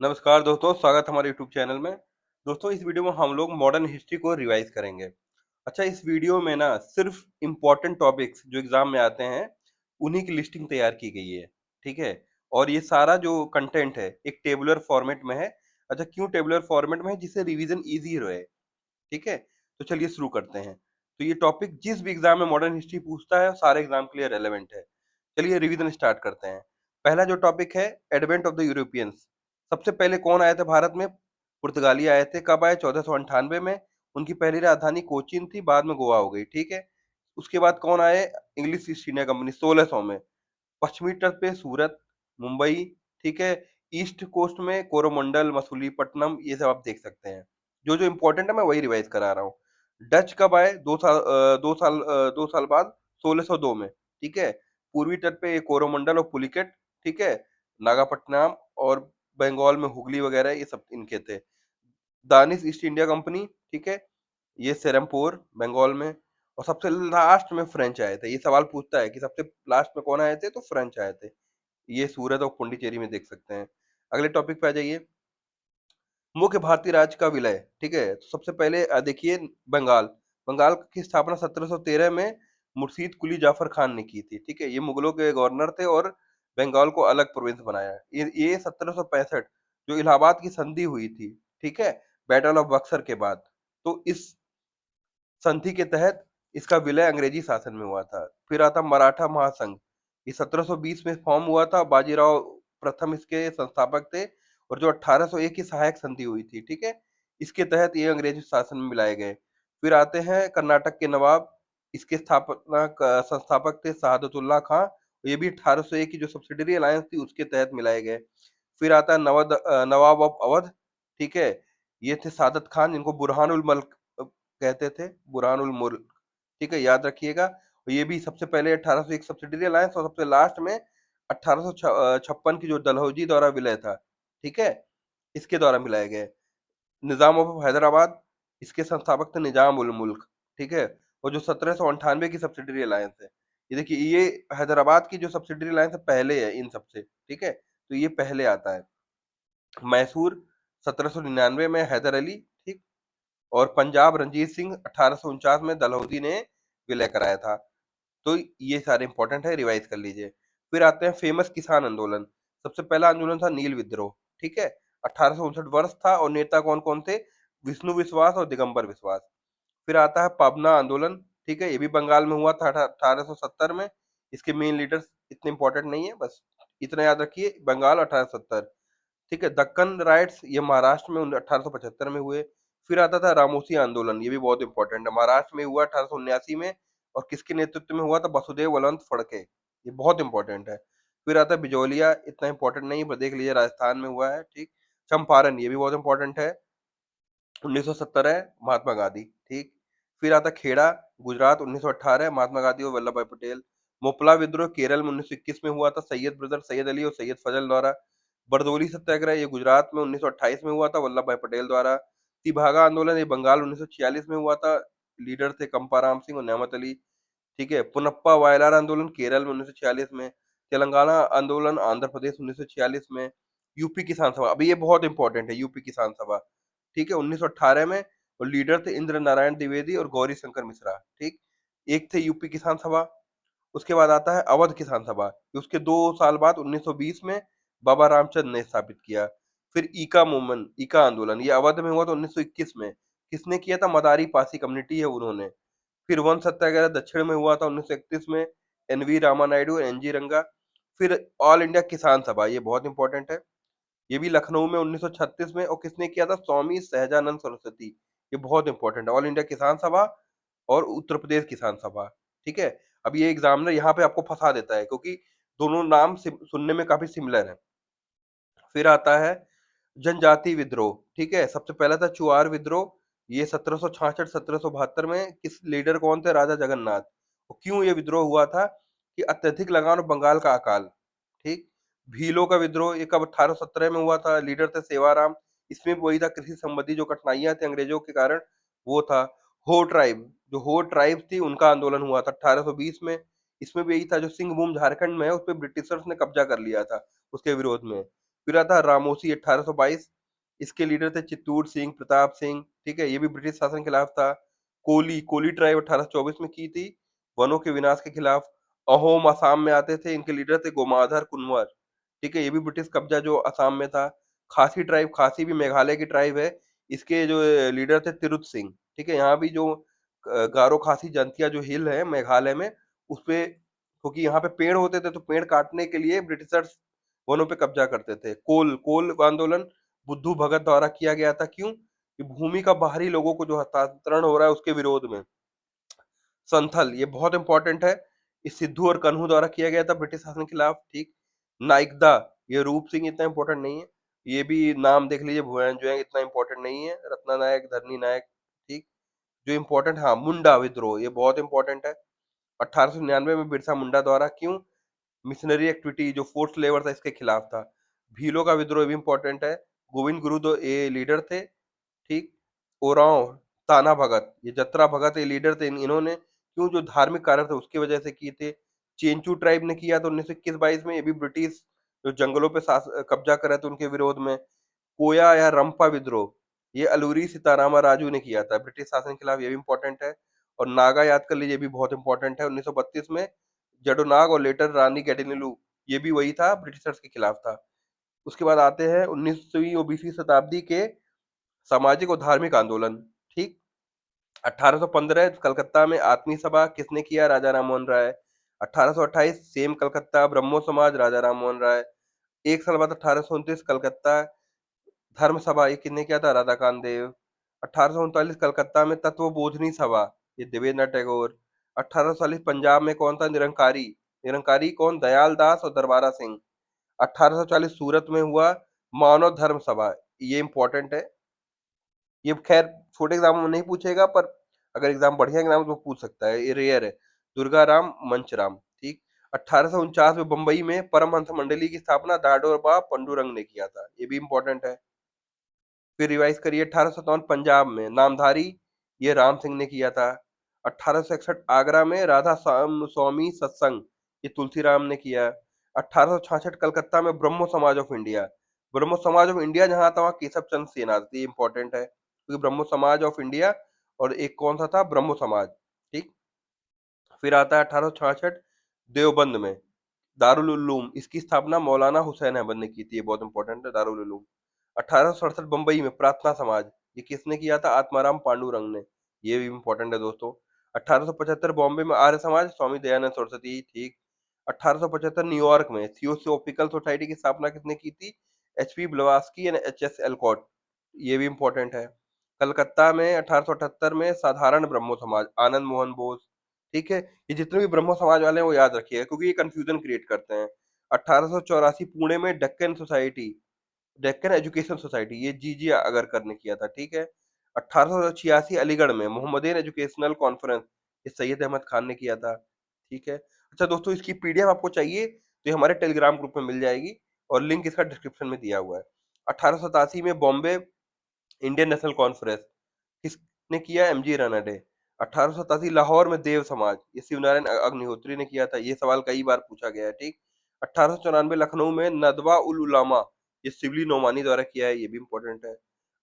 नमस्कार दोस्तों, स्वागत है हमारे यूट्यूब चैनल में। दोस्तों, इस वीडियो में हम लोग मॉडर्न हिस्ट्री को रिवाइज करेंगे। अच्छा, इस वीडियो में ना सिर्फ इम्पोर्टेंट टॉपिक्स जो एग्जाम में आते हैं, उन्हीं की लिस्टिंग तैयार की गई है। ठीक है। और ये सारा जो कंटेंट है एक टेबुलर फॉर्मेट में है। अच्छा, क्यों टेबुलर फॉर्मेट में है? जिससे रिवीजन इजी रहे। ठीक है। तो चलिए शुरू करते हैं। तो ये टॉपिक जिस भी एग्जाम में मॉडर्न हिस्ट्री पूछता है, सारे एग्जाम के लिए रेलेवेंट है। चलिए रिवीजन स्टार्ट करते हैं। पहला जो टॉपिक है, एडवेंट ऑफ द यूरोपियंस। सबसे पहले कौन आए थे भारत में? पुर्तगाली आए थे। कब आए? 1498 में। उनकी पहली राजधानी कोचीन थी, बाद में गोवा हो गई। ठीक है। उसके बाद कौन आए? इंग्लिश ईस्ट इंडिया कंपनी 1600 में। पश्चिमी तट पे सूरत, मुंबई। ठीक है। ईस्ट कोस्ट में कोरोमंडल, मसूलीपट्टनम, ये सब आप देख सकते हैं। जो जो इम्पोर्टेंट है मैं वही रिवाइज करा रहा हूँ। डच कब आए? 2 साल बाद, 1602 में। ठीक है। पूर्वी तट पे ये कोरोमंडल और पुलिकेट। ठीक है। नागापट्टनम और बंगाल में हुगली वगैरह, ये सब इनके थे। Danish east India company. ठीक है। ये सेरमपुर, बंगाल में। और सबसे लास्ट में फ्रेंच आए थे। ये सवाल पूछता है कि सबसे लास्ट में कौन आए थे, तो फ्रेंच आए थे। ये सूरत और पुडुचेरी में देख सकते हैं। अगले टॉपिक पे आ जाइए। मुख्य भारतीय राज्य का विलय। ठीक है। तो सबसे पहले देखिए, बंगाल। बंगाल की स्थापना 1713 में मुर्शीद कुली जाफर खान ने की थी। ठीक है। ये मुगलों के गवर्नर थे और बंगाल को अलग प्रोविंस बनाया। ये 1765 जो इलाहाबाद की संधि हुई थी। ठीक है। बैटल ऑफ बक्सर के बाद। तो इस संधि के तहत इसका विलय अंग्रेजी शासन में हुआ था। फिर आता मराठा महासंघ। ये 1720 में फॉर्म हुआ था। बाजीराव प्रथम इसके संस्थापक थे। और जो 1801 की सहायक संधि हुई थी। ठीक है। इसके तहत ये अंग्रेजी शासन में मिलाए गए। फिर आते हैं कर्नाटक के नवाब। इसके संस्थापक थे शहादतुल्लाह खां। ये भी 1801 की जो सब्सिडरी अलायंस थी उसके तहत मिलाए गए। फिर आता है नवाब ऑफ अवध। ठीक है। ये थे सादत खान, जिनको बुरहानुल मल्क कहते थे। बुरहानुल मुल्क। ठीक है, याद रखिएगा। और ये भी सबसे पहले 1801 सब्सिडरी अलायंस, और सबसे लास्ट में 1856 की जो डलहौजी द्वारा विलय था। ठीक है। इसके द्वारा मिलाए गए। निजाम ऑफ हैदराबाद। इसके संस्थापक थे निजाम उल मुल्क। ठीक है। और जो 1798 की सब्सिडरी अलायंस है, ये देखिए, ये हैदराबाद की जो सब्सिडरी अलायंस है पहले है इन सबसे। ठीक है। तो ये पहले आता है। मैसूर 1799 में हैदर अली। ठीक। और पंजाब रंजीत सिंह 1849 में डलहौजी ने विलय कराया था। तो ये सारे इंपॉर्टेंट है, रिवाइज कर लीजिए। फिर आते हैं फेमस किसान आंदोलन। सबसे पहला आंदोलन था नील विद्रोह। ठीक है। 1859 वर्ष था, और नेता कौन कौन थे? विष्णु विश्वास और दिगंबर विश्वास। फिर आता है पबना आंदोलन। ठीक है। ये भी बंगाल में हुआ था 1870 में। इसके मेन लीडर्स इतने इंपॉर्टेंट नहीं है, बस इतना याद रखिए, बंगाल 1870। ठीक है। दक्कन राइट्स, ये महाराष्ट्र में 1875 में हुए। फिर आता था रामोसी आंदोलन। ये भी बहुत इंपॉर्टेंट है, महाराष्ट्र में हुआ 1879 में। और किसके नेतृत्व में हुआ था? वसुदेव बलवंत फड़के। ये बहुत इंपॉर्टेंट है। फिर आता है बिजोलिया, इतना इंपॉर्टेंट नहीं है, पर देख लीजिए, राजस्थान में हुआ है। ठीक। चंपारण, ये भी बहुत इंपॉर्टेंट है। 1970 है, महात्मा गांधी। ठीक। फिर आता खेड़ा, गुजरात, 1918, महात्मा गांधी और वल्लभ भाई पटेल। मोपला विद्रोह केरल में 1921 में हुआ था, सैयद ब्रदर सैयद अली और सैयद फजल द्वारा। बरदोली सत्याग्रह, ये गुजरात में 1928 में हुआ था, वल्लभ भाई पटेल द्वारा। तिभागा आंदोलन, ये बंगाल 1946 में हुआ था। लीडर थे कंपाराम सिंह और नेमत अली। ठीक है। पुनप्पा वायलार आंदोलन केरल में 1946 में। तेलंगाना आंदोलन आंध्र प्रदेश 1946 में। यूपी किसान सभा, अभी ये बहुत इंपॉर्टेंट है, यूपी किसान सभा। ठीक है, 1918 में। और लीडर थे इंद्र नारायण द्विवेदी और गौरी शंकर मिश्रा। ठीक। एक थे यूपी किसान सभा। उसके बाद आता है अवध किसान सभा। उसके 2 साल बाद 1920 में बाबा रामचंद्र ने स्थापित किया। फिर ईका मूवमेंट, ईका आंदोलन, ये अवध में हुआ था 1921 में। किसने किया था? मदारी पासी कम्युनिटी है उन्होंने। फिर वन सत्याग्रह दक्षिण में हुआ था 1931 में। एनवी रामानायडू और एनजी रंगा। फिर ऑल इंडिया किसान सभा, ये बहुत इंपॉर्टेंट है। ये भी लखनऊ में 1936 में। और किसने किया था? स्वामी सहजानंद सरस्वती। ये बहुत इंपॉर्टेंट है, ऑल इंडिया किसान सभा और उत्तर प्रदेश किसान सभा। ठीक है। अब ये एग्जामिनर यहाँ पे आपको फंसा देता है, क्योंकि दोनों नाम सुनने में काफी सिमिलर है। फिर आता है जनजाति विद्रोह। ठीक है। सबसे पहला था चुआर विद्रोह। ये 1766 1772 में। किस लीडर कौन थे? राजा जगन्नाथ। और क्यों ये विद्रोह हुआ था? कि अत्यधिक लगान और बंगाल का अकाल। ठीक। भीलों का विद्रोह, ये कब? 1817 में हुआ था। लीडर थे सेवाराम। इसमें भी वही था, कृषि संबंधी जो कठिनाइयां थी अंग्रेजों के कारण, वो था। हो ट्राइब, जो हो ट्राइब थी, उनका आंदोलन हुआ था 1820 में। इसमें भी यही था, जो सिंहभूम झारखंड में है उस पर ब्रिटिशर्स ने कब्जा कर लिया था, उसके विरोध में। फिर आता है रामोसी 1822, इसके लीडर थे चित्तूर सिंह, प्रताप सिंह, ठीक है, ये भी ब्रिटिश शासन के खिलाफ था। कोली ट्राइब 1824 में की थी, वनों के विनाश के खिलाफ। अहोम असम में आते थे, इनके लीडर थे गोमाधर कुंवर, ठीक है, ये भी ब्रिटिश कब्जा जो असम में था। खासी ट्राइब, खासी भी मेघालय की ट्राइब है, इसके जो लीडर थे तिरुत सिंह, ठीक है, यहाँ भी जो गारो खासी जनतिया जो हिल है मेघालय में, उस पे, क्योंकि यहाँ पे पेड़ होते थे तो पेड़ काटने के लिए ब्रिटिशर्स वनों पे कब्जा करते थे। कोल कोल आंदोलन बुद्धू भगत द्वारा किया गया था, क्यों? कि भूमि का बाहरी लोगों को जो हस्तांतरण हो रहा है उसके विरोध में। संथल, ये बहुत इंपॉर्टेंट है, इस सिद्धू और कन्हू द्वारा किया गया था ब्रिटिश शासन के खिलाफ, ठीक। नाइकदा, ये रूप सिंह इतना इंपॉर्टेंट नहीं है, ये भी नाम देख लीजिए, भुवन जो है इतना इंपॉर्टेंट नहीं है, रत्ना नायक, धरनी नायक, ठीक। जो इम्पोर्टेंट, हाँ, मुंडा विद्रोह, ये बहुत इंपॉर्टेंट है, 1899 में बिरसा मुंडा द्वारा, क्यों? मिशनरी एक्टिविटी जो फोर्थ लेबर था इसके खिलाफ था। भीलों का विद्रोह भी इंपॉर्टेंट है, गोविंद गुरु दो ये लीडर थे, ठीक। ओरांव, ताना भगत, ये जतरा भगत ये लीडर थे, इन्होंने क्यों? जो धार्मिक कारण थे उसकी वजह से किए थे। चेंचू ट्राइब ने किया था 1921-22 में, ये भी ब्रिटिश जो जंगलों पे कब्जा कर रहे थे उनके विरोध में। कोया या रंपा विद्रोह, ये अलूरी सीतारामा राजू ने किया था ब्रिटिश शासन के खिलाफ, ये भी इंपॉर्टेंट है। और नागा याद कर लीजिए, ये भी बहुत इंपॉर्टेंट है, 1932 में जडोनाग और लेटर रानी गैडिनलू, ये भी वही था, ब्रिटिशर्स के खिलाफ था। उसके बाद आते हैं 19वीं और 20वीं शताब्दी के सामाजिक और धार्मिक आंदोलन, ठीक। 1815 कलकत्ता में आत्मी सभा किसने किया? राजा राममोहन राय। 1828 सेम कलकत्ता ब्रह्मो समाज, राजा राममोहन राय। एक साल बाद 1829 कलकत्ता धर्म सभा, ये किसने किया था? राधाकांत देव। 1839 कलकत्ता में तत्व बोधनी सभा, ये देवेंद्र टैगोर। 1840 पंजाब में कौन था? निरंकारी। निरंकारी कौन? दयाल दास और दरबारा सिंह। 1840 सूरत में हुआ मानव धर्म सभा, ये इंपॉर्टेंट है, ये खैर छोटे एग्जाम में नहीं पूछेगा, पर अगर एग्जाम बढ़िया एग्जाम तो पूछ सकता है, ये रेयर है। दुर्गा राम मंचराम, ठीक। 1849 में बंबई में परमहंस मंडली की स्थापना दाडोर बा पंडुरंग ने किया था, ये भी इंपॉर्टेंट है। फिर रिवाइज करिए, 1857 पंजाब में नामधारी, ये राम सिंह ने किया था। 1861 आगरा में राधा स्वामी सत्संग, ये तुलसीराम ने किया। 1866 कलकत्ता में ब्रह्मो समाज ऑफ इंडिया, ब्रह्मो समाज ऑफ इंडिया जहां था वहां केशव चंद्र सेना थी, इंपॉर्टेंट है, क्योंकि ब्रह्मो समाज ऑफ इंडिया और एक कौन सा था? ब्रह्मो समाज, ठीक। फिर आता है 1866 देवबंद में दारुल उलूम, इसकी स्थापना मौलाना हुसैन अहमद ने की थी, ये बहुत इंपॉर्टेंट है, दारुल उलूम। 1867 बंबई में प्रार्थना समाज, ये किसने किया था? आत्माराम पांडुरंग ने, ये भी इंपॉर्टेंट है दोस्तों। 1875 बॉम्बे में आर्य समाज, स्वामी दयानंद सरस्वती, ठीक। 1875 न्यूयॉर्क में थियोसॉफिकल सोसाइटी की स्थापना किसने की थी? एचपी ब्लवास्की एंड एचएस एलकॉट, ये भी इंपॉर्टेंट है। कलकत्ता में 1878 में साधारण ब्रह्मो समाज, आनंद मोहन बोस, ठीक है। ये जितने भी ब्रह्मो समाज वाले हैं वो याद रखिएगा, क्योंकि ये कंफ्यूजन क्रिएट करते हैं। 1884 पुणे में Deccan society, Deccan education society, ये जीजी अगरकर ने किया था, ठीक है। 1886 अलीगढ़ में मोहम्मदीन एजुकेशनल कॉन्फ्रेंस, ये सैयद अहमद खान ने किया था, ठीक है। अच्छा दोस्तों, इसकी पीडीएफ आपको चाहिए तो ये हमारे टेलीग्राम ग्रुप में मिल जाएगी, और लिंक इसका डिस्क्रिप्शन में दिया हुआ है। 1887 में बॉम्बे इंडियन नेशनल कॉन्फ्रेंस, किसने किया? एमजी रानडे। 1887 लाहौर में देव समाज, ये शिवनारायण अग्निहोत्री ने किया था, ये सवाल कई बार पूछा गया है, ठीक। 1894 लखनऊ में नदवा उल उलामा, ये शिवली नोमानी द्वारा किया है, ये भी इंपॉर्टेंट है।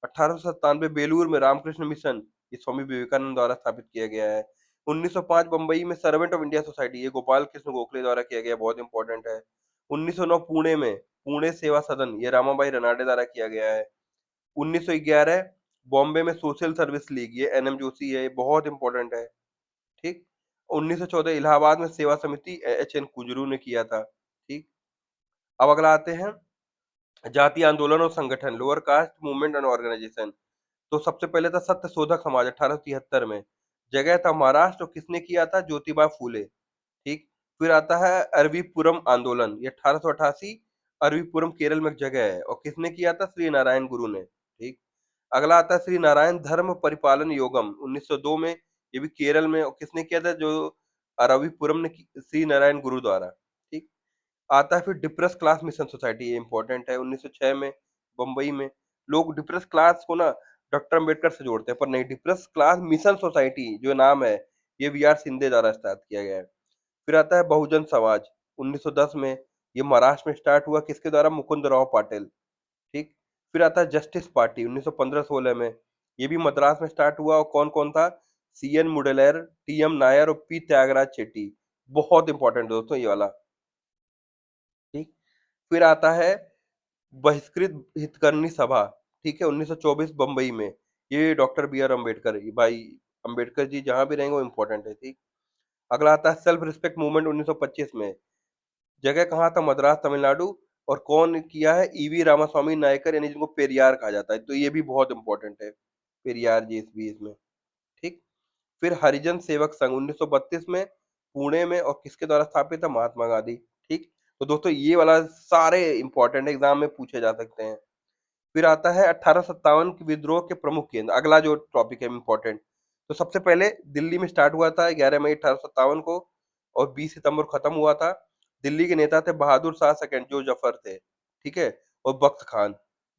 1897 बेलूर में रामकृष्ण मिशन, ये स्वामी विवेकानंद द्वारा स्थापित किया गया है। 1905 बंबई में सर्वेंट ऑफ इंडिया सोसाइटी, ये गोपाल कृष्ण गोखले द्वारा किया गया, बहुत इंपॉर्टेंट है। 1909 पुणे में पुणे सेवा सदन, ये रामाबाई रनाडे द्वारा किया गया है। 1911 बॉम्बे में सोशल सर्विस लीग, ये एनएम जोशी है, ये बहुत इंपॉर्टेंट है, ठीक। 1914 इलाहाबाद में सेवा समिति, एच एन कुजरू ने किया था, ठीक। अब अगला आते हैं जातीय आंदोलन और संगठन, lower caste movement and organisation. तो सबसे पहले था सत्य शोधक समाज 1873 में, जगह था महाराष्ट्र, और किसने किया था? ज्योतिबा फूले, ठीक। फिर आता है अरविपुरम आंदोलन, ये 1888, अरविपुरम केरल में एक जगह है, और किसने किया था? श्री नारायण गुरु ने, ठीक। अगला आता है श्री नारायण धर्म परिपालन योगम 1902 में, ये भी केरल में, और किसने किया था? जो अरविपुरम ने श्री नारायण गुरु द्वारा, ठीक। आता है फिर डिप्रेस क्लास मिशन सोसाइटी, ये इंपॉर्टेंट है, 1906 में बंबई में। लोग डिप्रेस क्लास को ना डॉक्टर अम्बेडकर से जोड़ते हैं, पर नहीं, डिप्रेस क्लास मिशन सोसाइटी जो नाम है, ये वी आर सिंधे द्वारा स्टार्ट किया गया है। फिर आता है बहुजन समाज 1910 में, ये महाराष्ट्र में स्टार्ट हुआ किसके द्वारा? मुकुंदराव पाटिल, ठीक। फिर आता है जस्टिस पार्टी 1915-16 में, ये भी मद्रास में स्टार्ट हुआ और कौन-कौन था? सीएन मुडलियर, टीएम नायर और पी त्यागराज चेट्टी। बहुत इंपॉर्टेंट दोस्तों ये वाला, ठीक। फिर आता है बहिष्कृत हितकर्मी सभा, ठीक है, 1924 बम्बई में। ये डॉक्टर बी आर अम्बेडकर भाई, अम्बेडकर जी जहाँ भी रहेंगे वो इम्पोर्टेंट है, ठीक। अगला आता है सेल्फ रिस्पेक्ट मूवमेंट 1925 में। जगह कहाँ था? मद्रास, तमिलनाडु। और कौन किया है? ईवी रामास्वामी नायकर, यानी जिनको पेरियार कहा जाता है, तो ये भी बहुत इंपॉर्टेंट है, पेरियार जी इस भी इसमें, ठीक। फिर हरिजन सेवक संघ 1932 में पुणे में, और किसके द्वारा स्थापित है? महात्मा गांधी, ठीक। तो दोस्तों ये वाला सारे इंपॉर्टेंट एग्जाम में पूछे जा सकते हैं। फिर आता है 1857 के विद्रोह के प्रमुख केंद्र, अगला जो टॉपिक है इम्पोर्टेंट। तो सबसे पहले दिल्ली में स्टार्ट हुआ था 11 मई 1857 को, और 20 सितंबर को खत्म हुआ था। दिल्ली के नेता थे बहादुर शाह सेकंड, जो जफर थे, ठीक है, और बख्त खान।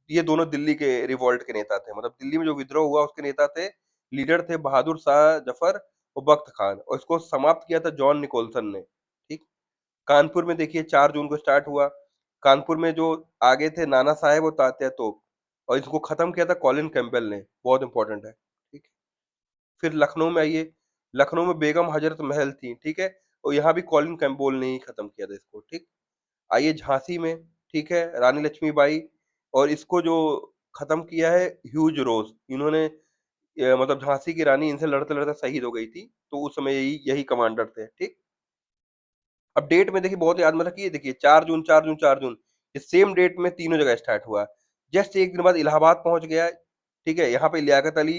ये दोनों दिल्ली के रिवॉल्ट के नेता थे, मतलब दिल्ली में जो विद्रोह हुआ उसके नेता थे, लीडर थे बहादुर शाह जफर और बख्त खान, और इसको समाप्त किया था जॉन निकोलसन ने, ठीक। कानपुर में देखिए 4 जून को स्टार्ट हुआ। कानपुर में जो आगे थे नाना साहेब और तात्या तोप, और इसको खत्म किया था कॉलिन कैंपबेल ने, बहुत इंपॉर्टेंट है, ठीक। फिर लखनऊ में आइए, लखनऊ में बेगम हजरत महल थी, ठीक है, और यहाँ भी कॉलिन कैंपबेल ने ही खत्म किया था इसको, ठीक। आइए झांसी में, ठीक है, रानी लक्ष्मीबाई, और इसको जो खत्म किया है ह्यूज रोज, इन्होंने मतलब झांसी की रानी इनसे लड़ते लड़ते शहीद हो गई थी, तो उस समय यही यही कमांडर थे, ठीक। अब डेट में देखिए बहुत याद में रखिए, देखिए 4 जून 4 जून 4 जून, ये सेम डेट में तीनों जगह स्टार्ट हुआ। जस्ट एक दिन बाद इलाहाबाद पहुंच गया, ठीक है, यहाँ पे लियाकत अली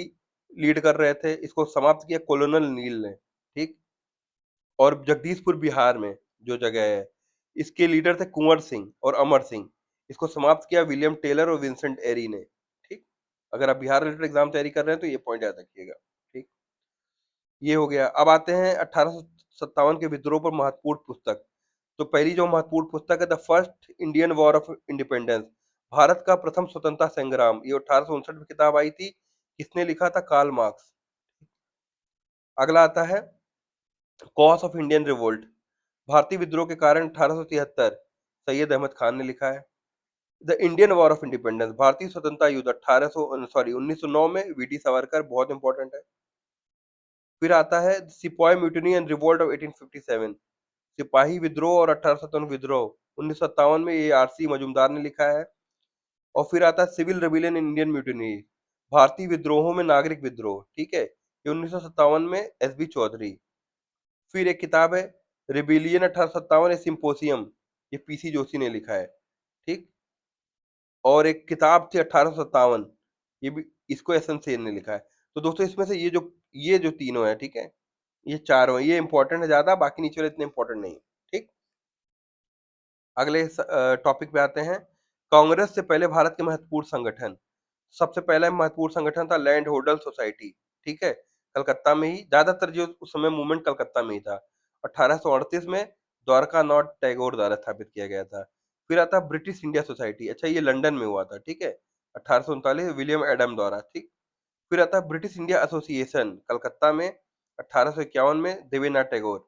लीड कर रहे थे, इसको समाप्त किया कॉलोनल नील ने, ठीक। और जगदीशपुर बिहार में जो जगह है, इसके लीडर थे कुंवर सिंह और अमर सिंह, इसको समाप्त किया विलियम टेलर और विंसेंट एरी ने, ठीक। अगर आप बिहार रिलेटेड एग्जाम तैयारी कर रहे हैं तो ये पॉइंट याद रखिएगा, ठीक। ये हो गया। अब आते हैं 1857 के विद्रोह पर महत्वपूर्ण पुस्तक। तो पहली जो महत्वपूर्ण पुस्तक है the first Indian war of independence, Bharat का प्रथम स्वतंत्रता संग्राम, ये 1859 में किताब आई थी। किसने लिखा था? Karl Marx. अगला आता है कॉज ऑफ इंडियन रिवोल्ट, भारतीय विद्रोह के कारण 1873, सैयद अहमद खान ने लिखा है। The Indian war of independence, भारतीय स्वतंत्रता युद्ध 1909 में, वीटी सावरकर, बहुत इंपॉर्टेंट है। फिर आता है सिपाही म्यूटिनी एंड रिवोल्ट ऑफ 1857, सिपाही विद्रोह और 1857 विद्रोह 1957 में, ये आरसी मजूमदार ने लिखा है। और फिर आता है civil rebellion in Indian mutiny, भारतीय विद्रोहों में नागरिक विद्रोह, ठीक है, ये 1957 में, एसबी चौधरी। फिर एक किताब है रिबिलियन 1857 ए सिंपोसियम, ये पीसी जोशी ने लिखा है, ठीक। और एक किताब थी 1857, ये भी, इसको एस एन सेन ने लिखा है। तो दोस्तों इसमें से ये जो तीनों है, ठीक है, ये चारों हैं, ये इंपॉर्टेंट है ज्यादा, बाकी नीचे वाले इतने इंपॉर्टेंट नहीं है, ठीक। अगले टॉपिक पे आते हैं, कांग्रेस से पहले भारत के महत्वपूर्ण संगठन। सबसे पहला महत्वपूर्ण संगठन था लैंड होल्डर सोसाइटी, ठीक है, कलकत्ता में ही, ज्यादातर जो उस समय मूवमेंट कलकत्ता में ही था। 1838 में द्वारका नाथ टैगोर द्वारा स्थापित किया गया था। फिर आता है ब्रिटिश इंडिया सोसाइटी, अच्छा ये लंदन में हुआ था, ठीक है, 1839 विलियम एडम द्वारा, ठीक। फिर आता है ब्रिटिश इंडिया एसोसिएशन, कलकत्ता में, 1851 में, देवेंद्रनाथ टैगोर,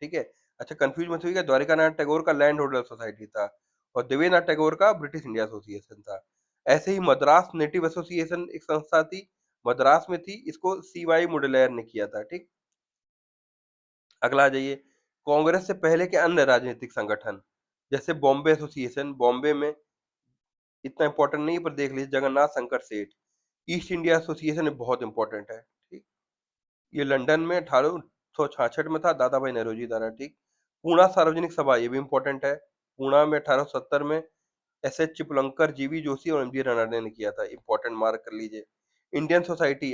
ठीक है। अच्छा कंफ्यूज मत होइएगा, द्वारिका नाथ टैगोर का लैंड होल्डर सोसाइटी था, और देवेंद्रनाथ टैगोर का ब्रिटिश इंडिया एसोसिएशन था। ऐसे ही मद्रास नेटिव एसोसिएशन एक संस्था थी, मद्रास में थी, इसको सी वाई मुडलियर ने किया था, ठीक। अगला आ जाइए, कांग्रेस से पहले के अन्य राजनीतिक संगठन, जैसे बॉम्बे एसोसिएशन, बॉम्बे में, इतना इंपॉर्टेंट नहीं है पर देख लीजिए, जगन्नाथ शंकर सेठ। ईस्ट इंडिया एसोसिएशन बहुत इंपॉर्टेंट है, ठीक। ये लंदन में 1866 में था, दादा भाई नौरोजी द्वारा, ठीक। पूना सार्वजनिक सभा, ये भी इंपॉर्टेंट है, पूना में 1870 में, एस एच चिपलंकर, जीवी जोशी और एमजी रनडे ने किया था, इंपॉर्टेंट मार्क कर लीजिए। इंडियन सोसाइटी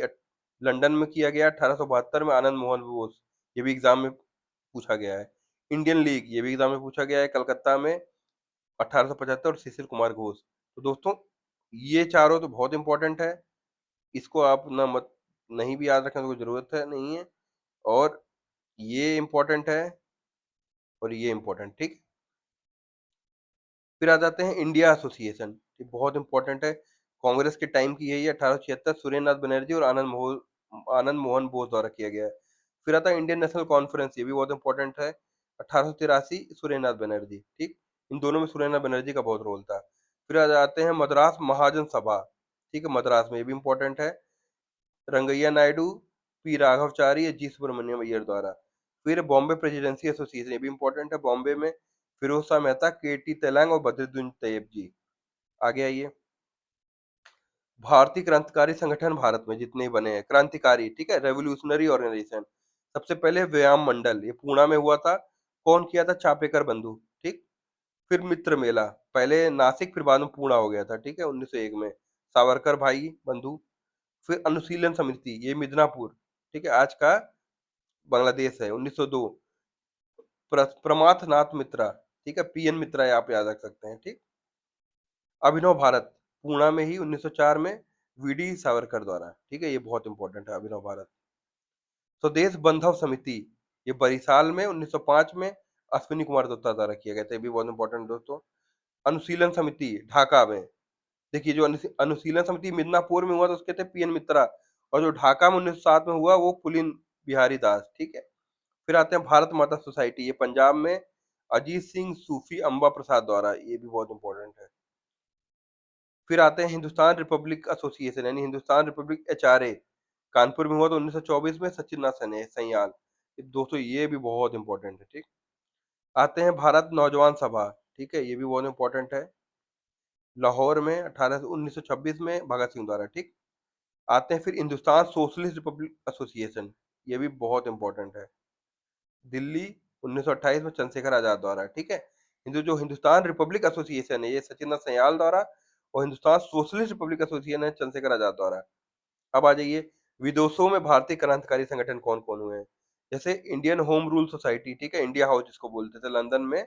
लंदन में किया गया 1872 में, आनंद मोहन बोस, ये भी एग्जाम में पूछा गया है। इंडियन लीग, ये भी एग्जाम में पूछा गया है, कलकत्ता में, 1875, और सुशील कुमार घोष। तो दोस्तों ये चारों तो बहुत इंपॉर्टेंट है, इसको आप ना मत नहीं भी याद रखने की कोई जरूरत है नहीं है। और ये इम्पोर्टेंट है, और ये इम्पोर्टेंट, ठीक। फिर आ जाते हैं इंडिया एसोसिएशन, ये बहुत इंपॉर्टेंट है, कांग्रेस के टाइम की है ये, 1876, सुरेंद्र नाथ बनर्जी और आनंद मोहन बोस द्वारा किया गया है। फिर आता है इंडियन नेशनल कॉन्फ्रेंस, ये भी बहुत इंपॉर्टेंट है, 1883, सुरेंद्र नाथ बनर्जी, ठीक। इन दोनों में सुनैना बनर्जी का बहुत रोल था। फिर आ जाते हैं मद्रास महाजन सभा, ठीक है, मद्रास में, ये भी इम्पोर्टेंट है। रंगैया नायडू, पी राघवचारी या जी सुब्रमण्यम अय्यर द्वारा। फिर बॉम्बे प्रेसिडेंसी एसोसिएशन, ये भी इम्पोर्टेंट है, बॉम्बे में फिरोज शाह मेहता, के टी तेलंग और बद्रुद्दीन तैयब जी। आगे आइए। भारतीय क्रांतिकारी संगठन भारत में जितने बने हैं क्रांतिकारी, ठीक है, रेवोल्यूशनरी ऑर्गेनाइजेशन। सबसे पहले व्यायाम मंडल, ये पूना में हुआ था। कौन किया था? चापेकर बंधु, ठीक। फिर मित्र मेला, पहले नासिक फिर बाद में पूना हो गया था, ठीक है, 1901 में, सावरकर भाई बंधु। फिर अनुशीलन समिति, ये मिदनापुर, ठीक है, आज का बांग्लादेश है, 1902। प्रमाथ नाथ मित्रा, ठीक है, पीएन मित्रा, ये आप याद रख सकते हैं, ठीक। अभिनव भारत, पूना में ही 1904 में, वीडी सावरकर द्वारा, ठीक है, ये बहुत इंपॉर्टेंट है अभिनव भारत। स्वदेश बंधव समिति, ये बरिसाल में 1905 में अश्विनी कुमार दत्ता द्वारा किया गया था, ये भी बहुत इंपॉर्टेंट दोस्तों। अनुशीलन समिति ढाका में, देखिए जो अनुशीलन समिति मिदनापुर में हुआ था उसके थे पीएन मित्रा, और जो ढाका में 1907 में हुआ वो पुलिन बिहारी दास, ठीक है। फिर आते हैं भारत माता सोसाइटी, ये पंजाब में अजीत सिंह सूफी अम्बा प्रसाद द्वारा, ये भी बहुत इंपॉर्टेंट है। फिर आते हैं हिंदुस्तान रिपब्लिक एसोसिएशन, यानी हिंदुस्तान रिपब्लिक एचआरए, कानपुर में हुआ था 1924 में, सचिन नाथ सन्याल। दोस्तों ये भी बहुत इंपॉर्टेंट है, ठीक। आते हैं भारत नौजवान सभा, ठीक है, ये भी बहुत इंपॉर्टेंट है, लाहौर में 1926 में भगत सिंह द्वारा, ठीक। आते हैं फिर हिंदुस्तान सोशलिस्ट रिपब्लिक एसोसिएशन, ये भी बहुत इंपॉर्टेंट है, दिल्ली 1928 में चंद्रशेखर आजाद द्वारा, ठीक है। जो हिंदुस्तान रिपब्लिक एसोसिएशन है ये सचिन सयाल द्वारा, और हिंदुस्तान सोशलिस्ट रिपब्लिक एसोसिएशन है चंद्रशेखर आजाद द्वारा। अब आ जाइए, विदेशों में भारतीय क्रांतिकारी संगठन कौन कौन हुए हैं। जैसे इंडियन होम रूल सोसाइटी, ठीक है, इंडिया हाउस जिसको बोलते थे, लंदन में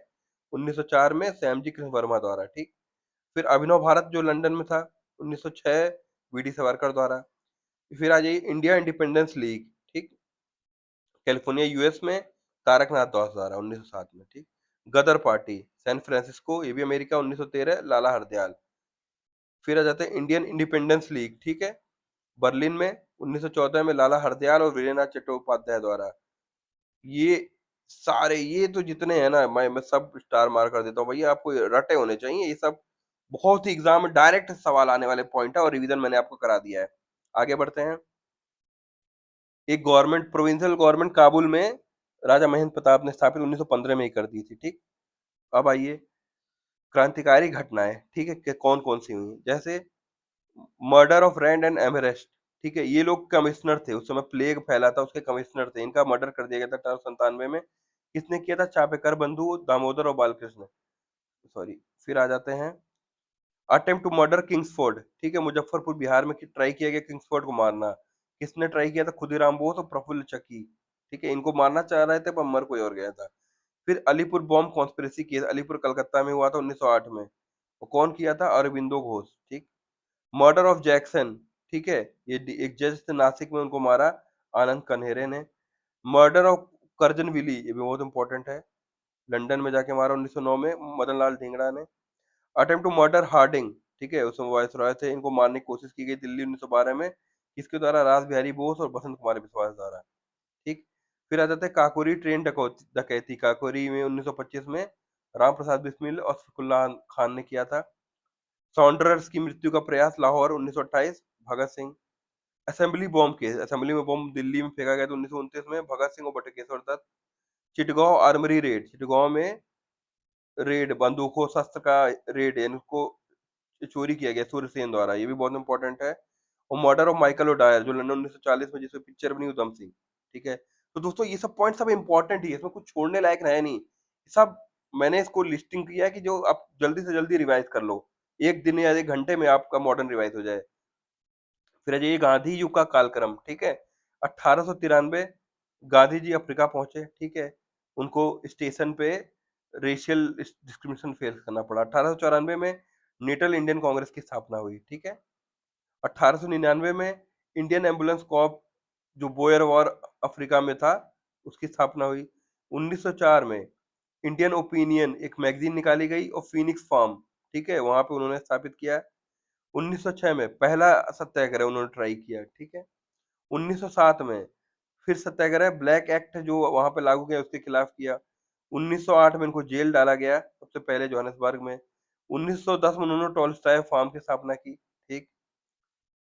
1904 में श्यामजी कृष्ण वर्मा द्वारा, ठीक। फिर अभिनव भारत जो लंदन में था 1906, वीडी सावरकर द्वारा। फिर आ जाइए इंडिया इंडिपेंडेंस लीग, ठीक, कैलिफोर्निया यूएस में, तारकनाथ दास द्वारा 1907 में, ठीक। गदर पार्टी सैन फ्रांसिस्को, ये भी अमेरिका, 1913, लाला हरदयाल। फिर आ जाते हैं इंडियन इंडिपेंडेंस लीग, ठीक है, बर्लिन में 1914 में, लाला हरदयाल और वीरेंद्रनाथ चट्टोपाध्याय द्वारा। ये सारे, ये तो जितने हैं ना, मैं सब स्टार मार कर देता हूँ भैया, आपको ये रटे होने चाहिए ये सब, बहुत ही एग्जाम में डायरेक्ट सवाल आने वाले पॉइंट है, और रिवीजन मैंने आपको करा दिया है। आगे बढ़ते हैं। एक गवर्नमेंट, प्रोविंशियल गवर्नमेंट काबुल में राजा महेंद्र प्रताप ने स्थापित 1915 में ही कर दी थी, ठीक। अब आइए क्रांतिकारी घटनाएं, ठीक है, कौन कौन सी हुई, जैसे मर्डर ऑफ रैंड एंड एमरेस्ट, ठीक है, ये लोग कमिश्नर थे, उस समय प्लेग फैला था, उसके कमिश्नर थे, इनका मर्डर कर दिया गया था 1897 में। किसने किया था? चापेकर बंधु, दामोदर और बालकृष्ण, सॉरी। फिर आ जाते हैं अटेम्प्ट टू मर्डर किंग्सफोर्ड, ठीक है, मुजफ्फरपुर बिहार में ट्राई किया गया किंग्सफोर्ड को मारना। किसने ट्राई किया था? खुदीराम बोस और प्रफुल्ल चकी, ठीक है, इनको मारना चाह रहे थे पर मर कोई और गया था। फिर Alipur bomb conspiracy case, Alipur Calcutta में हुआ था 1908 में, वो कौन किया था? अरविंदो घोष, ठीक। मर्डर ऑफ जैक्सन, ठीक है, ये एक जज थे नासिक में, उनको मारा आनंद कन्हेरे ने। मर्डर ऑफ करजन विली, ये भी बहुत इंपॉर्टेंट है, लंदन में जाके मारा 1909 में मदन लाल ढींगड़ा ने। अटेम्प्ट टू मर्डर हार्डिंग, ठीक है, उसमें वायसरॉय थे, इनको मारने की कोशिश की गई दिल्ली 1912 में, किसके द्वारा? रास बिहारी बोस और बसंत कुमार विश्वास द्वारा, ठीक। फिर आ जाते हैं काकोरी ट्रेन डकैती, काकोरी में 1925 में राम प्रसाद बिस्मिल और सफीकुल्लाह खान ने किया था। सॉन्डर्स की मृत्यु का प्रयास, Lahore 1928, Bhagat Singh. Assembly bomb case, assembly में बॉम्ब दिल्ली में फेंका गया था 1929 में, भगत सिंह और बटुकेश्वर दत्त। चिटगांव आर्मरी रेड, चिटगांव में रेड, बंदूकों शस्त्र का रेड, इनको चोरी किया गया सूर्यसेन द्वारा, ये भी बहुत इंपॉर्टेंट है। और मर्डर ऑफ माइकल ओडायर जो लंदन 1940 में, जिसमें पिक्चर बनी उधम सिंह, ठीक है। तो दोस्तों ये सब पॉइंट सब इंपॉर्टेंट ही है, इसमें कुछ छोड़ने लायक है नहीं, सब मैंने इसको लिस्टिंग किया है कि जो आप जल्दी से जल्दी रिवाइज कर लो, एक दिन या एक घंटे में आपका मॉडर्न रिवाइज हो जाए। फिर आ जाइए गांधी युग का कालक्रम, ठीक है, 1893 गांधी जी अफ्रीका पहुंचे, ठीक है, उनको स्टेशन पे रेशियल डिस्क्रिमिनेशन फेस करना पड़ा। 1894 में नेटल इंडियन कांग्रेस की स्थापना हुई, ठीक है। 1899 में इंडियन एम्बुलेंस कॉर्प जो बोयर वॉर अफ्रीका में था, उसकी स्थापना हुई। 1904 में इंडियन ओपिनियन एक मैगजीन निकाली गई, और फिनिक्स फार्म, ठीक है, वहां पे उन्होंने स्थापित किया। 1906 में पहला सत्याग्रह उन्होंने ट्राई किया, ठीक है। 1907 में फिर सत्याग्रह, ब्लैक एक्ट जो वहां पे लागू किया उसके खिलाफ किया। 1908 में इनको जेल डाला गया, सबसे पहले जोहानिसबर्ग में। 1910 में उन्होंने टॉलस्टॉय फार्म की स्थापना की, ठीक।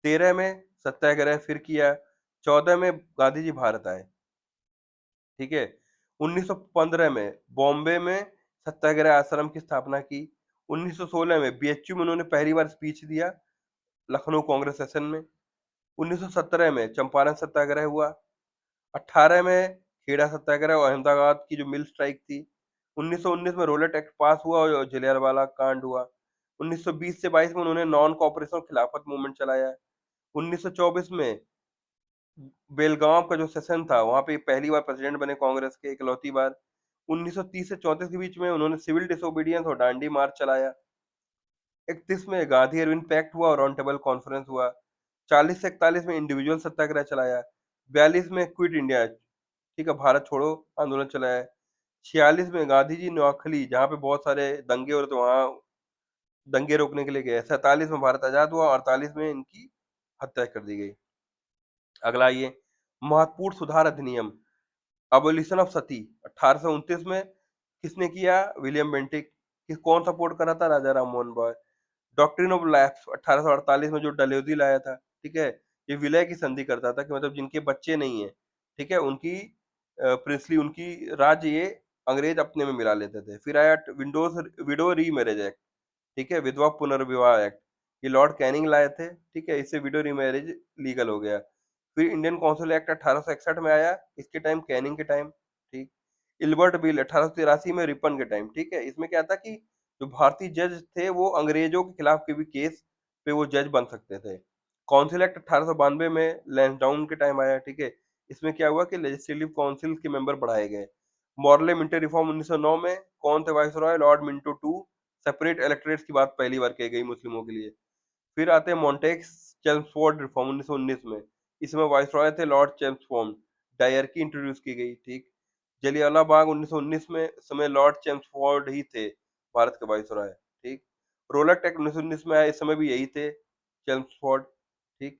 13 में सत्याग्रह फिर किया, 14 में गांधी जी भारत आए, ठीक है। 1915 में बॉम्बे में सत्याग्रह आश्रम की स्थापना की। 1916 में बीएचयू में उन्होंने पहली बार स्पीच दिया, लखनऊ कांग्रेस सेशन में। 1917 में चंपारण सत्याग्रह हुआ। 18 में खेड़ा सत्याग्रह और अहमदाबाद की जो मिल स्ट्राइक थी। 1919 में रोलेट एक्ट पास हुआ और जलियांवाला कांड हुआ। 1920 से 22 में उन्होंने नॉन कॉपरेशन खिलाफत मूवमेंट चलाया। 1924 में बेलगांव का जो सेशन था, वहां पे पहली बार प्रेसिडेंट बने कांग्रेस के, इकलौती बार। 1930 से 34 के बीच में उन्होंने सिविल डिसोबीडियंस और डांडी मार्च चलाया। 31 में गांधी अरविंद पैक्ट हुआ और राउंड टेबल कॉन्फ्रेंस हुआ। 40 से 41 में इंडिविजुअल सत्याग्रह चलाया। 42 में क्विट इंडिया, ठीक है, भारत छोड़ो आंदोलन चलाया। 46 में गांधी जी नोआखली, जहाँ पे बहुत सारे दंगे हो रहे थे, वहां दंगे रोकने के लिए गए। 47 में भारत आजाद हुआ और 48 में इनकी हत्या कर दी गई। अगला ये महत्वपूर्ण सुधार अधिनियम, अबोलिशन ऑफ सती, 1829 में किसने किया? William Bentinck. कौन सपोर्ट कर रहा था? Raja Ram Mohan Roy. Doctrine of lapse 1848 में जो डलहौजी लाया था, ठीक है, ये विलय की संधि करता था कि मतलब जिनके बच्चे नहीं है, ठीक है, उनकी प्रिंसली उनकी राज्य ये अंग्रेज अपने में मिला लेते थे। फिर आया विंडोज विडो री मैरिज एक्ट, ठीक है, विधवा पुनर्विवाह एक्ट, ये लॉर्ड कैनिंग लाए थे, ठीक है, इससे विडो रीमैरिज लीगल हो गया। फिर इंडियन काउंसिल एक्ट 1861 में आया, इसके टाइम कैनिंग के टाइम, ठीक। इल्बर्ट बिल 1883 में रिपन के टाइम, ठीक है, इसमें क्या था कि जो भारतीय जज थे वो अंग्रेजों के खिलाफ के भी केस पे वो जज बन सकते थे। काउंसिल एक्ट 1892 में लैंसडाउन के टाइम आया, ठीक है, इसमें क्या हुआ कि लेजिस्लेटिव काउंसिल के मेंबर बढ़ाए गए। मॉरले मिंटो रिफॉर्म 1909 में कौन थे viceroy? Lord Minto two. Separate electorates की बात पहली बार कही गई मुस्लिमों के लिए। फिर आते हैं मॉन्टेक्स चेम्सफोर्ड रिफॉर्म 1919 में, इसमें वाइसरॉय थे लॉर्ड चेम्सफोर्ड। डायरकी इंट्रोड्यूस की गई, ठीक। जलियांवाला बाग 1919 में समय लॉर्ड चेम्सफोर्ड ही थे भारत के वाइसरॉय, ठीक। रोलक एक्ट 1919 में आया, इस समय भी यही थे चेम्सफोर्ड, ठीक।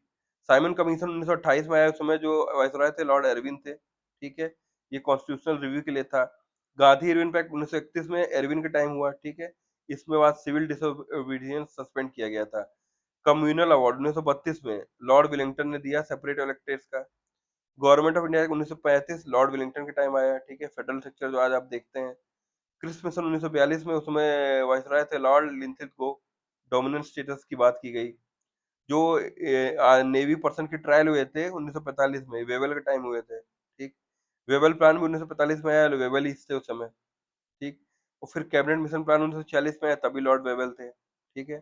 साइमन कमीशन 1928 में आया, उस समय जो वाइसरॉय थे लॉर्ड एरविन थे, ठीक है, ये कॉन्स्टिट्यूशनल रिव्यू के लिए था। गांधी एरविन पैक्ट 1931 में एरविन के टाइम हुआ, ठीक है, इसमें बाद सिविल डिसोबीडियंस सस्पेंड किया गया था। कम्युनल अवार्ड 1932 में लॉर्ड विलिंगटन ने दिया सेपरेट इलेक्टेड्स का। Government of India 1935 Lord Willingdon के टाइम आया, ठीक है, फेडरल स्ट्रक्चर जो आज आप देखते हैं। क्रिस मिशन 1942 में, उसमें वाइसराय थे लॉर्ड लिंथगो। डोमिनेंट स्टेटस की बात की गई। जो नेवी पर्सन के ट्रायल हुए थे 1945 में, वेवेल के टाइम हुए थे, ठीक। वेवेल प्लान भी 1945 में आया, वेवेल ही थे उस समय, ठीक। और फिर कैबिनेट मिशन प्लान 1946 में आया, तभी लॉर्ड वेवेल थे, ठीक है।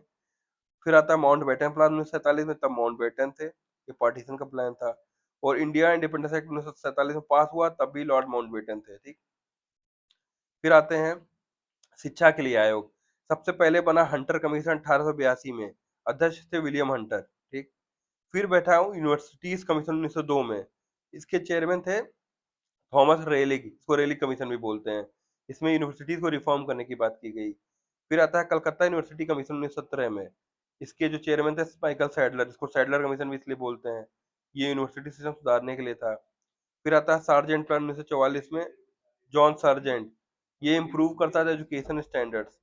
फिर आता है माउंटबेटन प्लान 1947 में, तब माउंटबेटन थे, ये पार्टीशन का प्लान था। और इंडिया इंडिपेंडेंस एक्ट 1947 में पास हुआ, तब भी लॉर्ड माउंटबेटन थे, ठीक। फिर आते हैं शिक्षा के लिए आयोग, सबसे पहले बना हंटर कमीशन 1882 में, अध्यक्ष थे विलियम हंटर, ठीक। फिर बैठा हूँ यूनिवर्सिटीज कमीशन 1902 में, इसके चेयरमैन थे थॉमस रेलिग, इसको रेलिग कमीशन भी बोलते हैं। इसमें यूनिवर्सिटीज को रिफॉर्म करने की बात की गई। फिर आता है कलकत्ता यूनिवर्सिटी कमीशन 1917 में, इसके जो चेयरमैन थे माइकल सैडलर, इसको सैडलर कमीशन भी इसलिए बोलते हैं, ये यूनिवर्सिटी सिस्टम सुधारने के लिए था। फिर आता है सार्जेंट प्लान 1944 में, जॉन सार्जेंट, ये इम्प्रूव करता था एजुकेशन स्टैंडर्ड्स।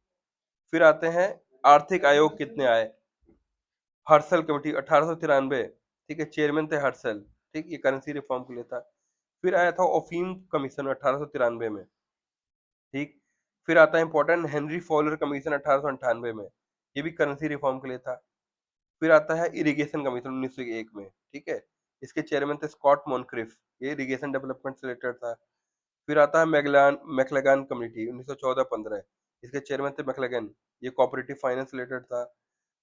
फिर आते हैं आर्थिक आयोग कितने आए, हर्सल कमेटी 1893, ठीक है, चेयरमैन थे हर्सल, ठीक, ये करेंसी रिफॉर्म के लिए था। फिर आया था ओफीम कमीशन 1893 में, ठीक। फिर आता है इंपॉर्टेंट हेनरी फॉलर कमीशन 1898 में, ये भी करेंसी रिफॉर्म के लिए था। फिर आता है इरिगेशन कमीशन 1901 में, ठीक है, इसके चेयरमैन थे स्कॉट मॉनक्रिफ, ये इरिगेशन डेवलपमेंट से रिलेटेड था। फिर आता है मैगलान मैक्लेगान कमेटी 1914-15, इसके चेयरमैन थे मैक्लेगन, ये कोऑपरेटिव फाइनेंस रिलेटेड था।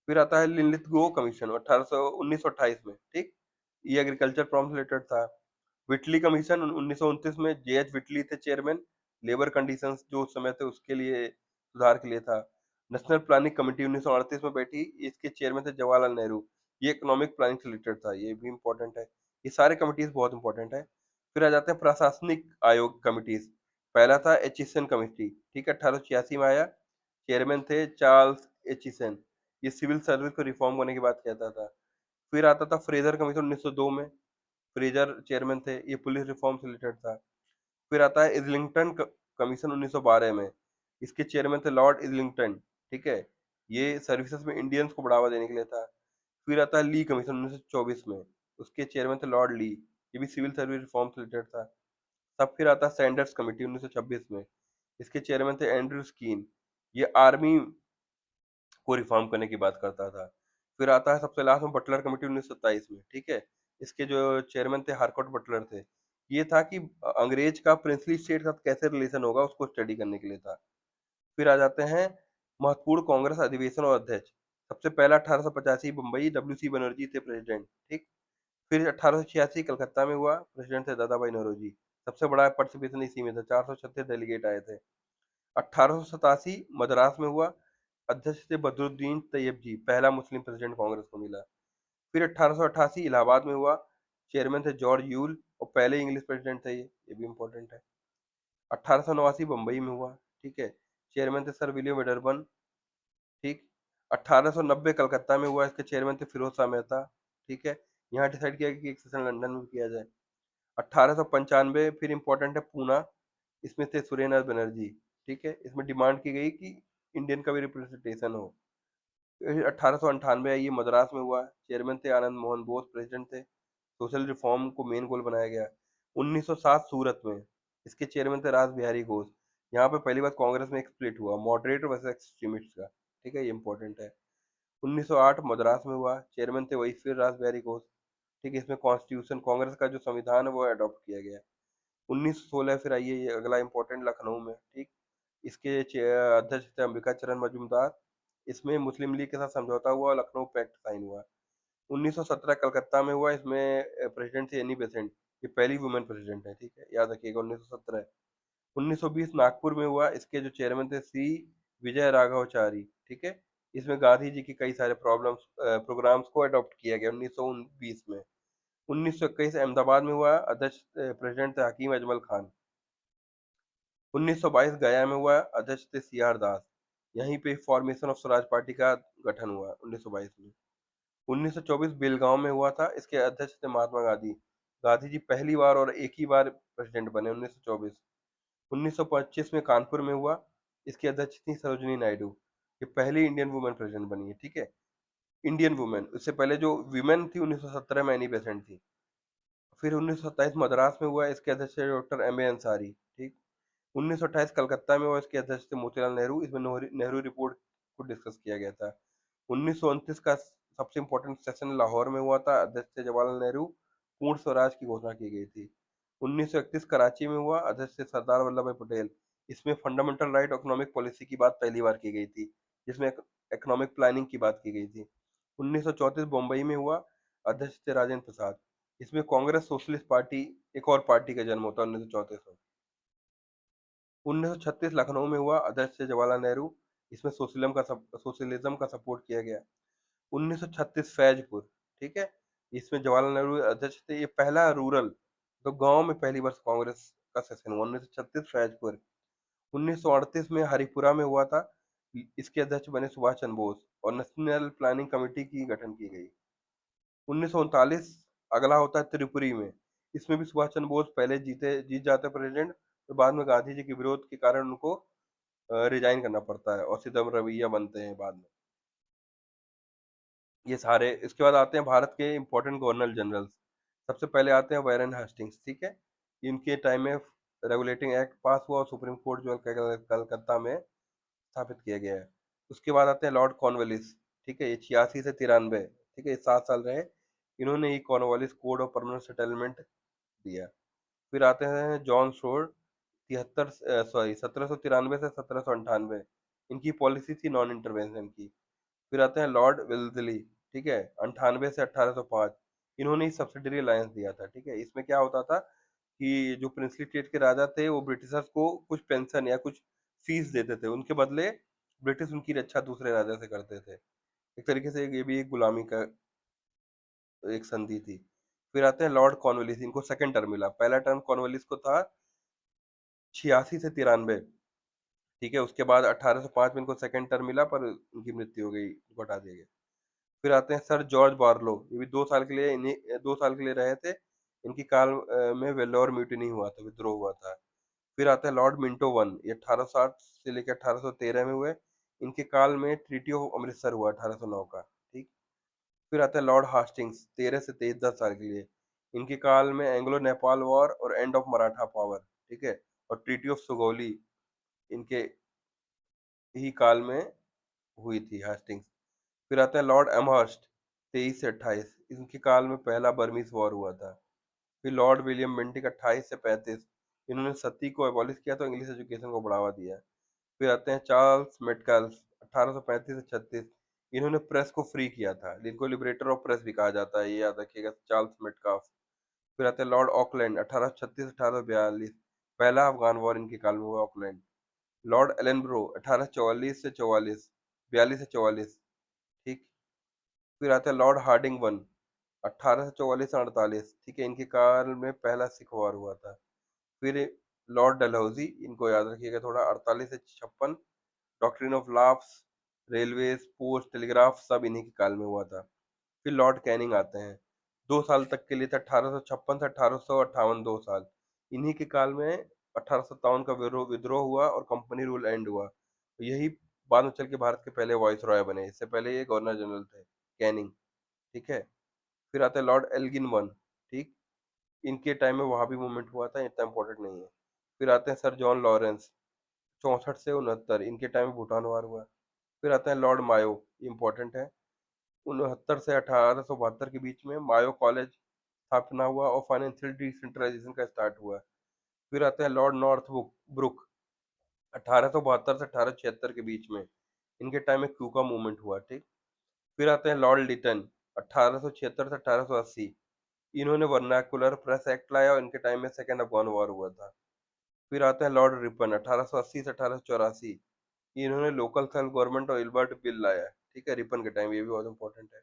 फिर आता है लिनलिथगो कमीशन 1928 में, ठीक, ये एग्रीकल्चर प्रॉब्लम रिलेटेड था। विटली कमीशन 1929 में, जे एच विटली थे चेयरमैन, लेबर कंडीशंस जो उस समय थे उसके लिए सुधार के लिए था। नेशनल प्लानिंग कमेटी 1938 में बैठी, इसके चेयरमैन थे जवाहरलाल नेहरू, ये इकोनॉमिक प्लानिंग से रिलेटेड था, ये भी इंपॉर्टेंट है। ये सारे कमिटीज बहुत इंपॉर्टेंट है। फिर आ जाते हैं प्रशासनिक आयोग कमिटीज। पहला था एचिसन कमेटी, ठीक है, 1886 में आया, चेयरमैन थे चार्ल्स एचिसन, ये सिविल सर्विस को रिफॉर्म करने की बात कहता था। फिर आता था फ्रेजर कमीशन 1902 में, फ्रेजर चेयरमैन थे, ये पुलिस रिफॉर्म से रिलेटेड था। फिर आता है इजलिंगटन कमीशन 1912 में, इसके चेयरमैन थे लॉर्ड इजलिंगटन, ठीक है? ये सर्विसेज में इंडियंस को बढ़ावा देने के लिए था। फिर आता है ली कमीशन 1924 में, उसके चेयरमैन थे लॉर्ड ली, ये भी सिविल सर्विस रिफॉर्म से रिलेटेड था। तब फिर आता है सैंडर्स कमेटी 1926 में, इसके चेयरमैन थे एंड्रयू स्कीन, ये आर्मी को रिफॉर्म करने की बात करता था। फिर आता है सबसे लास्ट में बटलर कमेटी 1927 में, ठीक है? इसके जो चेयरमैन थे हारकोर्ट बटलर थे। ये था कि अंग्रेज का प्रिंसली स्टेट के साथ कैसे रिलेशन होगा उसको स्टडी करने के लिए था। फिर आ जाते हैं महत्वपूर्ण कांग्रेस अधिवेशन और अध्यक्ष। सबसे पहला 1885 बम्बई, डब्ल्यू सी बनर्जी थे प्रेसिडेंट, ठीक। फिर 1886 कलकत्ता में हुआ, प्रेसिडेंट थे दादा भाई नौरोजी। सबसे बड़ा पार्टिसिपेशन इसी में था, 436 डेलीगेट आए थे। 1887 मद्रास में हुआ, अध्यक्ष थे बदरुद्दीन तैयब जी, पहला मुस्लिम प्रेसिडेंट कांग्रेस को मिला। फिर 1888 इलाहाबाद में हुआ, चेयरमैन थे जॉर्ज यूल और पहले इंग्लिश प्रेसिडेंट थे ये भी इम्पोर्टेंट है। 1889 बम्बई में हुआ, ठीक है, चेयरमैन थे सर विलियम वेडरबर्न, ठीक। 1890 कलकत्ता में हुआ, इसके चेयरमैन थे फिरोज शाह मेहता, ठीक है। यहाँ डिसाइड किया कि एक सेशन लंदन में किया जाए। 1895 फिर इम्पोर्टेंट है पूना, इसमें थे सुरेंद्र बनर्जी, ठीक है। इसमें डिमांड की गई कि इंडियन का भी रिप्रेजेंटेशन हो। 1898 आई, ये मद्रास में हुआ, चेयरमैन थे आनंद मोहन बोस, प्रेसिडेंट थे। सोशल रिफॉर्म को मेन गोल बनाया गया। 1907 सूरत में, इसके चेयरमैन थे रास बिहारी घोष। यहाँ पे पहली बार कांग्रेस में एक स्प्लिट हुआ, मॉडरेट वर्सेस एक्सट्रीमिस्ट का, ठीक है, ये इंपॉर्टेंट है। 1908 मद्रास में हुआ, चेयरमैन थे वही फिर रास बिहारी घोष, ठीक है। इसमें कॉन्स्टिट्यूशन कांग्रेस का जो संविधान है वो अडॉप्ट किया गया। 1916 फिर आइए, ये अगला इंपॉर्टेंट लखनऊ में, ठीक। इसके अध्यक्ष थे अंबिका चरण मजूमदार। इसमें मुस्लिम लीग के साथ समझौता हुआ और लखनऊ पैक्ट साइन हुआ। 1917 कलकत्ता में हुआ, इसमें प्रेसिडेंट थी एनी बेसेंट, ये पहली वुमेन प्रेसिडेंट है, ठीक है, याद रखिएगा 1917। 1920 नागपुर में हुआ, इसके जो चेयरमैन थे सी विजय राघवाचारी, ठीक है। इसमें गांधी जी की कई सारे प्रोग्राम्स को अडॉप्ट किया गया 1920 में। 1921 अहमदाबाद में हुआ, अध्यक्ष प्रेसिडेंट थे हकीम अजमल खान। 1922 गया में हुआ, अध्यक्ष थे सी आर दास। यहीं पे फॉर्मेशन ऑफ स्वराज पार्टी का गठन हुआ 1922 में। 1924 बेलगांव में हुआ था, इसके अध्यक्ष थे महात्मा गांधी। गांधी जी पहली बार और एक ही बार प्रेसिडेंट बने 1924। 1925 में कानपुर में हुआ, इसकी अध्यक्ष थी सरोजिनी नायडू, ये पहली इंडियन वुमेन प्रेसिडेंट बनी है, ठीक है। इंडियन वुमेन, उससे पहले जो विमेन थी 1917 में एनी बेसेंट थी। फिर 1927 मद्रास में हुआ, इसके अध्यक्ष थे डॉक्टर एम ए अंसारी, ठीक। 1928 कलकत्ता में हुआ, इसके अध्यक्ष थे मोतीलाल नेहरू। इसमें नेहरू रिपोर्ट को डिस्कस किया गया था। 1929 का सबसे इम्पोर्टेंट सेशन लाहौर में हुआ था, अध्यक्ष थे जवाहरलाल नेहरू। पूर्ण स्वराज की घोषणा की गई थी। 1931 कराची में हुआ, अध्यक्ष थे सरदार वल्लभ भाई पटेल। इसमें फंडामेंटल राइट इकोनॉमिक पॉलिसी की बात पहली बार की गई थी, जिसमें इकोनॉमिक प्लानिंग की बात की गई थी। 1934 बम्बई में हुआ, अध्यक्ष थे राजेंद्र प्रसाद। इसमें कांग्रेस सोशलिस्ट पार्टी, एक और पार्टी का जन्म होता है 1934 में। 1936 लखनऊ में हुआ, अध्यक्ष थे जवाहरलाल नेहरू। इसमें सोशलिज्म का सपोर्ट किया गया। 1936 फैजपुर, ठीक है, इसमें जवाहरलाल नेहरू अध्यक्ष थे। ये पहला रूरल, तो गांव में पहली बार कांग्रेस का सेशन हुआ 1936 फैजपुर। 1938 में हरिपुरा में हुआ था, इसके अध्यक्ष बने सुभाष चंद्र बोस और नेशनल प्लानिंग कमेटी की गठन की गई। 1939 अगला होता है त्रिपुरी में, इसमें भी सुभाष चंद्र बोस पहले जीत जाते प्रेसिडेंट, तो बाद में गांधी जी के विरोध के कारण उनको रिजाइन करना पड़ता है और सिद्धरमैया बनते हैं बाद में। ये सारे, इसके बाद आते हैं भारत के इंपॉर्टेंट गवर्नर जनरल्स। सबसे पहले आते हैं वारेन हेस्टिंग्स, ठीक है। इनके टाइम में रेगुलेटिंग एक्ट पास हुआ और सुप्रीम कोर्ट जो है कलकत्ता में स्थापित किया गया है। उसके बाद आते हैं लॉर्ड कॉर्नवालिस, ठीक है, ये 86 से 93, ठीक है, ये 7 साल रहे। इन्होंने ही Cornwallis code of permanent settlement दिया। फिर आते हैं जॉन शोर, 1793 से 1798, इनकी पॉलिसी थी नॉन इंटरवेंशन की। फिर आते हैं लॉर्ड वेल्सली, ठीक है, 98 से 1805, इन्होंने ही सब्सिडरी अलायंस दिया था, ठीक है। इसमें क्या होता था कि जो प्रिंसली स्टेट के राजा थे वो ब्रिटिशर्स को कुछ पेंशन या कुछ फीस देते थे, उनके बदले ब्रिटिश उनकी रक्षा दूसरे राजा से करते थे। एक तरीके से ये भी एक गुलामी का एक संधि थी। फिर आते हैं लॉर्ड कॉर्नवालिस, इनको सेकंड टर्म मिला, पहला टर्म कॉर्नवालिस को था 86 से 93, ठीक है। उसके बाद 1805 में इनको सेकंड टर्म मिला, पर उनकी मृत्यु हो गई, उनको हटा दिया गया। फिर आते हैं सर जॉर्ज बार्लो, ये भी 2 साल के लिए, इन्हीं 2 साल के लिए रहे थे। इनकी काल में वेल्लोर म्यूटिनी हुआ था, विद्रोह हुआ था। फिर आता है लॉर्ड मिंटो वन, ये 1860 से लेकर 1813 में हुए। इनके काल में ट्रीटी ऑफ अमृतसर हुआ 1809 का। ठीक। फिर आता है लॉर्ड हास्टिंग्स, 13 से 23 10 साल के लिए। इनके काल में एंग्लो नेपाल वॉर और एंड ऑफ मराठा पावर। ठीक है। और ट्रीटी ऑफ सुगौली इनके ही काल में हुई थी, हास्टिंग्स। फिर आता है लॉर्ड एमहर्स्ट, 23 से 28, इनके काल में पहला बर्मीज वॉर हुआ था। फिर लॉर्ड विलियम बेंटिक, 28 से 35, इन्होंने सती को एबॉलिश किया तो इंग्लिश एजुकेशन को बढ़ावा दिया। फिर आते हैं चार्ल्स मेटकल्फ, 1835 से 36, इन्होंने प्रेस को फ्री किया था, जिनको लिबरेटर ऑफ प्रेस भी कहा जाता है, ये याद रखिएगा, चार्ल्स मेटकाफ। फिर आते हैं लॉर्ड ऑकलैंड, 1836 1842, पहला अफगान वॉर इनके काल में हुआ, ऑकलैंड। लॉर्ड एलनब्रो, 1844 से 44, 42 से 44। ठीक। फिर आता है लॉर्ड हार्डिंग वन, 1844 से 48। ठीक है, इनके काल में पहला सिख वॉर हुआ था। फिर लॉर्ड डलहौजी, इनको याद रखिएगा थोड़ा, 48 से 56, doctrine of loss, railways, post, telegraph, सब इन्हीं के काल में हुआ था। फिर लॉर्ड कैनिंग आते हैं, 2 साल तक के लिए था, 1856 से 1858, 2 साल। इन्हीं के काल में 1857 का विद्रोह हुआ और कंपनी रूल एंड हुआ। यही बाद में चल के भारत के पहले वॉइस रॉय बने, इससे पहले ये गवर्नर जनरल थे, कैनिंग। ठीक है। फिर आता है लॉर्ड एल्गिन वन। ठीक। इनके टाइम में वहाबी मूवमेंट हुआ था, इतना इंपॉर्टेंट नहीं है। फिर आते हैं सर जॉन लॉरेंस, 64 से 69, इनके टाइम में भूटान वार हुआ। फिर आता है लॉर्ड मायो, इंपॉर्टेंट है, 69 से 1872 के बीच में मायो कॉलेज स्थापना हुआ और फाइनेंशियल डिसेंट्रलाइजेशन का स्टार्ट हुआ। फिर आता है लॉर्ड नॉर्थ ब्रुक, 1872 से 1876 के बीच में, इनके टाइम में क्यूका मूवमेंट हुआ। ठीक। फिर आते हैं लॉर्ड लिटन, 1876 से 1880, इन्होंने वर्नाकुलर प्रेस एक्ट लाया और इनके टाइम में सेकेंड अफगान वॉर हुआ था। फिर आते हैं लॉर्ड रिपन, 1880 से 1884, इन्होंने लोकल सेल्फ गवर्नमेंट और इल्बर्ट बिल लाया। ठीक है, रिपन के टाइम, ये भी बहुत इंपॉर्टेंट है।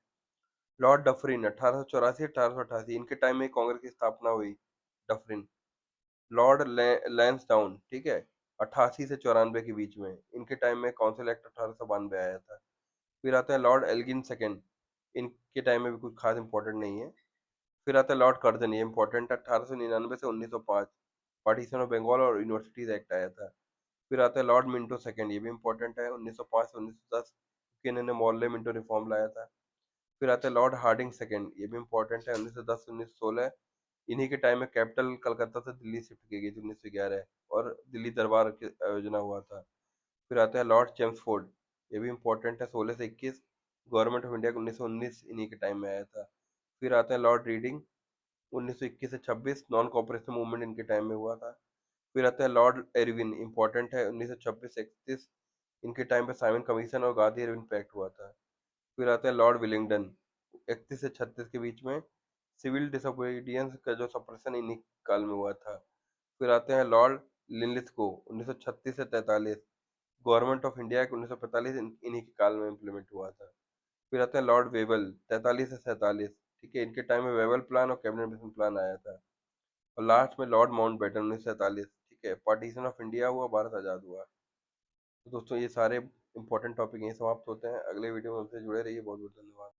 लॉर्ड डफरिन, 1884 1888, इनके टाइम में कांग्रेस की स्थापना हुई, डफरिन। लॉर्ड लैंसडाउन, ठीक है, 88 से 94 के बीच में, इनके टाइम में काउंसिल एक्ट 1892 आया था। फिर आता है लॉर्ड एल्गिन सेकेंड, इनके टाइम में भी कुछ खास इंपॉर्टेंट नहीं है। फिर आता है लॉर्ड कर्जन, ये इंपॉर्टेंट है, 1899 से 1905, पार्टीशन ऑफ बंगाल और यूनिवर्सिटीज एक्ट आया था। फिर आता है लॉर्ड मिंटो सेकेंड, ये भी इंपॉर्टेंट है, 1905 से 1910, क्योंकि इन्होंने मॉर्ले मिंटो रिफॉर्म लाया था। फिर आता है लॉर्ड हार्डिंग सेकेंड, ये भी इंपॉर्टेंट है, 1910 से 1916, इन्हीं के टाइम में कैपिटल कलकत्ता से दिल्ली शिफ्ट की गई थी 1911, और दिल्ली दरबार की आयोजना हुआ था। फिर आता है लॉर्ड चेम्सफोर्ड, ये भी इंपॉर्टेंट है, 16 से 21, गवर्नमेंट ऑफ इंडिया 1919 इन्हीं के टाइम में आया था। फिर आता है लॉर्ड रीडिंग, 1921 से 26, नॉन कॉपरेशन मूवमेंट इनके टाइम में हुआ था। फिर आता है लॉर्ड एरविन, इंपॉर्टेंट है, 1926 से 31, इनके टाइम पे साइमन कमीशन और गांधी एरविन पैक्ट हुआ था। फिर आता है लॉर्ड विलिंगडन, 31 से 36 के बीच में, सिविल डिसोबीडियंस का जो सप्रेशन इन्हीं काल में हुआ था। फिर आते हैं लॉर्ड लिनलिथगो, 1936 से 43, गवर्नमेंट ऑफ इंडिया एक्ट 1945 इन्हीं के काल में इम्प्लीमेंट हुआ था। फिर आते हैं लॉर्ड वेबल, 43 से 47। ठीक है, इनके टाइम में वेबल प्लान और कैबिनेट मिशन प्लान आया था। और लास्ट में लॉर्ड माउंटबेटन, 1947। ठीक है, पार्टीशन ऑफ इंडिया हुआ, भारत आज़ाद हुआ। तो दोस्तों, ये सारे इंपॉर्टेंट टॉपिक यहीं समाप्त होते हैं। अगले वीडियो में हमसे जुड़े रहिए। बहुत बहुत धन्यवाद।